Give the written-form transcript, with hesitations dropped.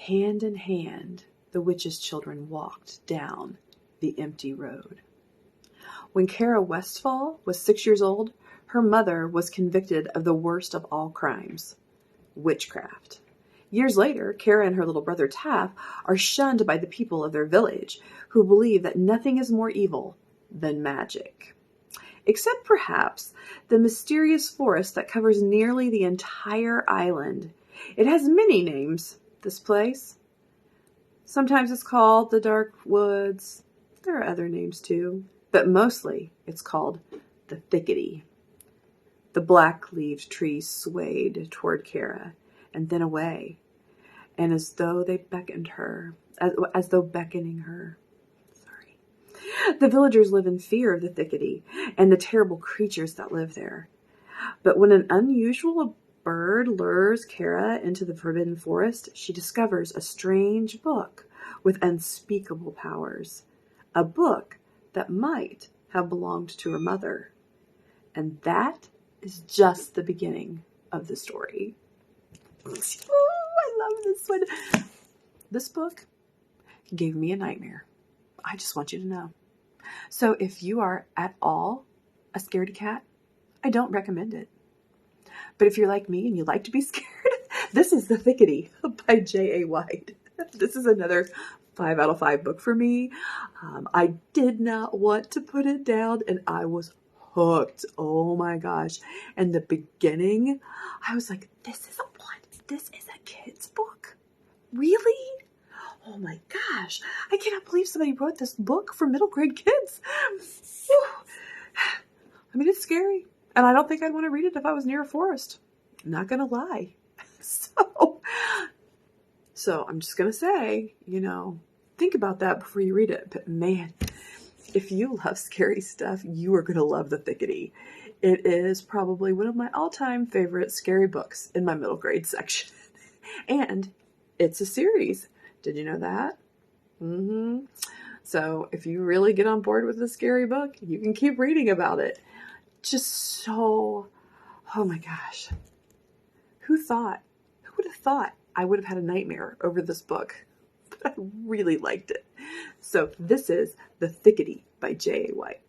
Hand in hand, the witch's children walked down the empty road. When Kara Westfall was 6 years old, her mother was convicted of the worst of all crimes, witchcraft. Years later, Kara and her little brother Taff are shunned by the people of their village, who believe that nothing is more evil than magic. Except perhaps the mysterious forest that covers nearly the entire island. It has many names, this place. Sometimes it's called the Dark Woods. There are other names too, but mostly it's called the Thickety. The black-leaved trees swayed toward Kara and then away, and as though they beckoned her, as though beckoning her. Sorry. The villagers live in fear of the Thickety and the terrible creatures that live there. But when an unusual bird lures Kara into the forbidden forest, she discovers a strange book with unspeakable powers. A book that might have belonged to her mother. And that is just the beginning of the story. Oh, I love this one. This book gave me a nightmare. I just want you to know. So if you are at all a scaredy cat, I don't recommend it. But if you're like me and you like to be scared, this is The Thickety by J.A. White. This is another 5 out of 5 book for me. I did not want to put it down, and I was hooked. Oh my gosh. And the beginning, I was like, this is a kid's book? Really? Oh my gosh. I cannot believe somebody wrote this book for middle grade kids. I mean, it's scary. And I don't think I'd want to read it if I was near a forest. I'm not going to lie. So I'm just going to say, think about that before you read it. But man, if you love scary stuff, you are going to love The Thickety. It is probably one of my all-time favorite scary books in my middle grade section. And it's a series. Did you know that? So if you really get on board with a scary book, you can keep reading about it. Oh my gosh. Who would have thought I would have had a nightmare over this book? But I really liked it. So this is The Thickety by J.A. White.